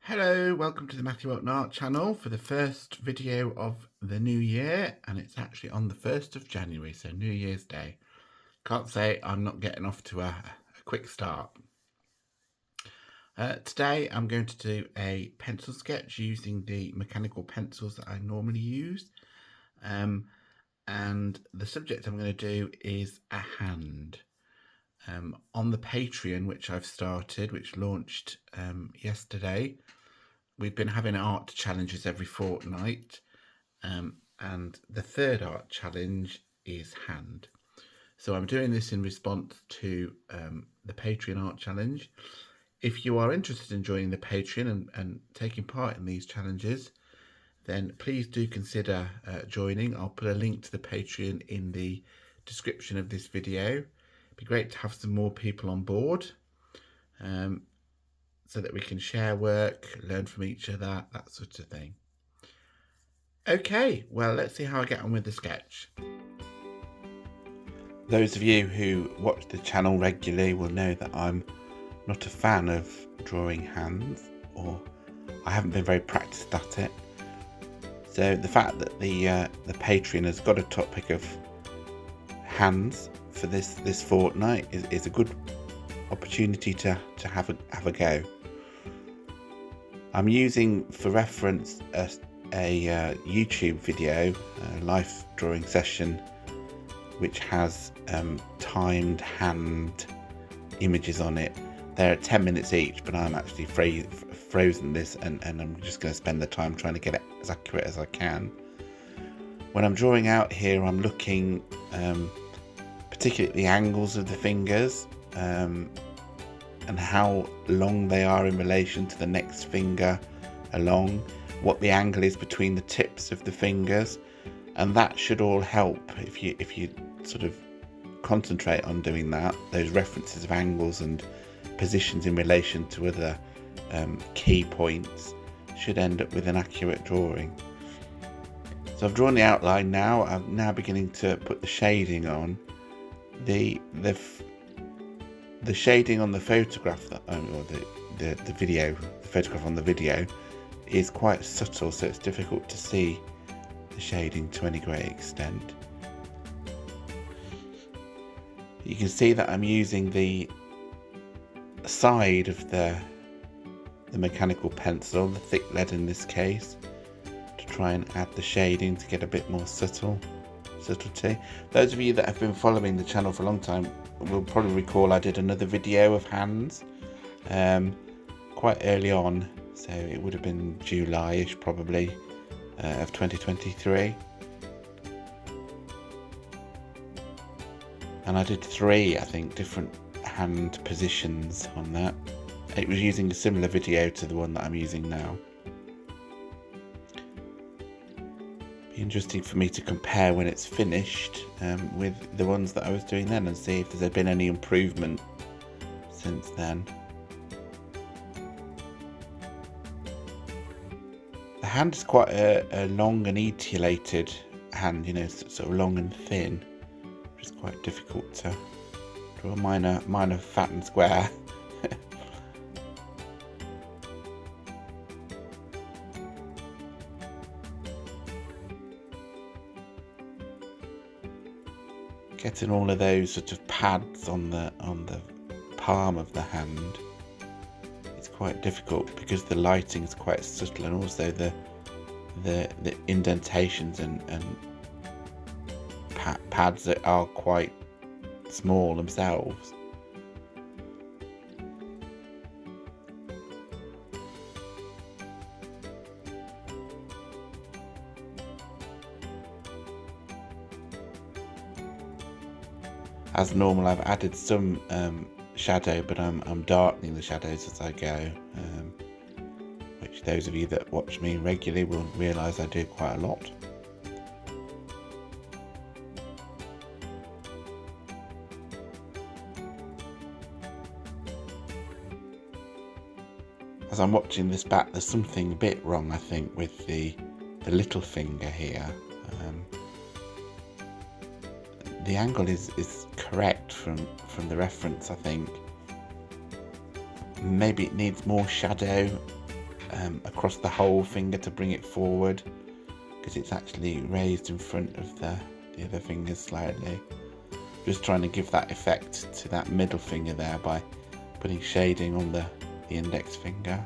Hello, welcome to the Matthew Walton Art channel for the first video of the new year, and it's actually on the 1st of January, so New Year's Day. Can't say I'm not getting off to a quick start. Today I'm going to do a pencil sketch using the mechanical pencils that I normally use, and the subject I'm going to do is a hand. On the Patreon, which I've started, which launched yesterday, we've been having art challenges every fortnight, and the third art challenge is hand. So I'm doing this in response to the Patreon art challenge. If you are interested in joining the Patreon and taking part in these challenges, then please do consider joining. I'll put a link to the Patreon in the description of this video. It'd be great to have some more people on board, so that we can share work, learn from each other, that sort of thing. Okay, well, let's see how I get on with the sketch. Those of you who watch the channel regularly will know that I'm not a fan of drawing hands, or I haven't been very practiced at it. So the fact that the Patreon has got a topic of hands for this fortnight is a good opportunity to have a go. I'm using for reference a YouTube video, a life drawing session, which has timed hand images on it. They're 10 minutes each, but I'm actually frozen this, and I'm just going to spend the time trying to get it as accurate as I can. When I'm drawing out here, I'm looking particularly at the angles of the fingers, and how long they are in relation to the next finger along, what the angle is between the tips of the fingers, and that should all help if you sort of concentrate on doing that. Those references of angles and positions in relation to other key points should end up with an accurate drawing. So I've drawn the outline now. I'm now beginning to put the shading on. The shading on the photograph or the video, the photograph on the video is quite subtle, so it's difficult to see the shading to any great extent. You can see that I'm using the side of the mechanical pencil, the thick lead in this case, to try and add the shading to get a bit more subtlety. Those of you that have been following the channel for a long time will probably recall I did another video of hands quite early on, so it would have been July-ish probably of 2023, and I did 3, I think, different hand positions on that. It was using a similar video to the one that I'm using now. Be interesting for me to compare when it's finished with the ones that I was doing then, and see if there's been any improvement since then. The hand is quite a long and etiolated hand, sort of long and thin, which is quite difficult to draw. Mine fat and square. Getting all of those sort of pads on the palm of the hand is quite difficult because the lighting is quite subtle, and also the indentations and pads that are quite small themselves. As normal, I've added some shadow, but I'm darkening the shadows as I go, which those of you that watch me regularly will realise I do quite a lot. As I'm watching this back, there's something a bit wrong, I think, with the little finger here. The angle is correct from the reference, I think. Maybe it needs more shadow across the whole finger to bring it forward, because it's actually raised in front of the other fingers slightly. Just trying to give that effect to that middle finger there by putting shading on the index finger.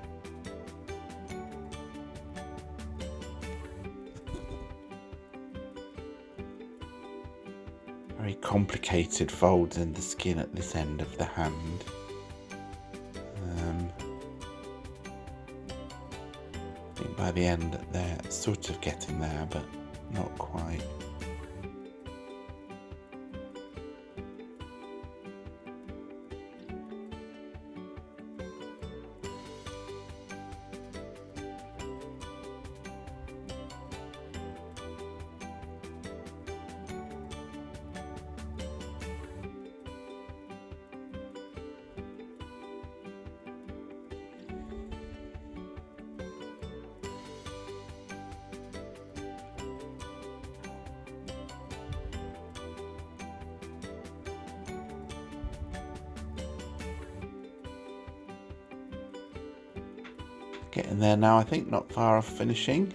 Very complicated folds in the skin at this end of the hand. I think by the end they're sort of getting there, but not quite. Getting there now, I think, not far off finishing.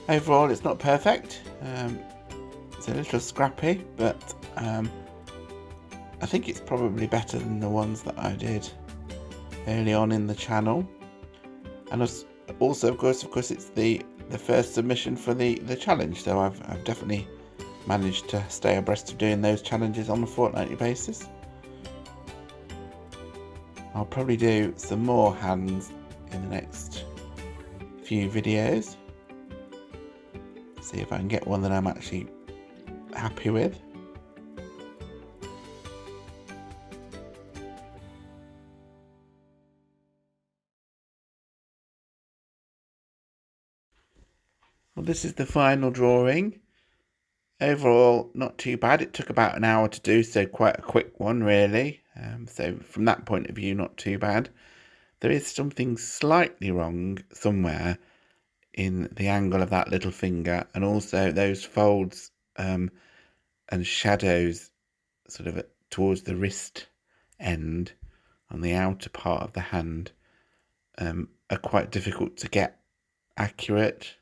Overall, it's not perfect. It's a little scrappy, but I think it's probably better than the ones that I did early on in the channel. And also, of course, it's the first submission for the challenge, so I've definitely managed to stay abreast of doing those challenges on a fortnightly basis. I'll probably do some more hands in the next few videos. See if I can get one that I'm actually happy with. Well, this is the final drawing. Overall, not too bad. It took about an hour to do, so quite a quick one, really. So from that point of view, not too bad. There is something slightly wrong somewhere in the angle of that little finger, and also those folds and shadows sort of towards the wrist end on the outer part of the hand are quite difficult to get accurate,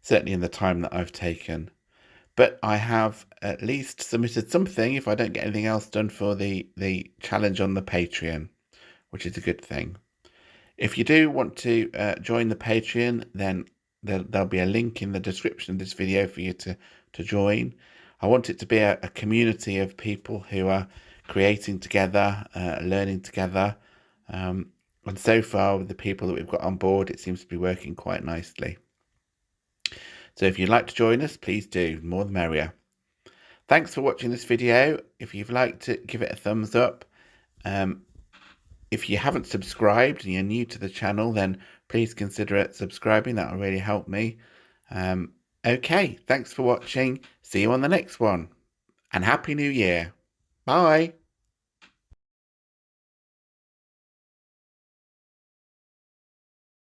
certainly in the time that I've taken. But I have at least submitted something if I don't get anything else done for the challenge on the Patreon, which is a good thing. If you do want to join the Patreon, then there'll be a link in the description of this video for you to join. I want it to be a community of people who are creating together, learning together. And so far, with the people that we've got on board, it seems to be working quite nicely. So if you'd like to join us, please do. More the merrier. Thanks for watching this video. If you'd like to give it a thumbs up. If you haven't subscribed and you're new to the channel, then please consider subscribing. That will really help me. Okay, thanks for watching. See you on the next one. And Happy New Year. Bye.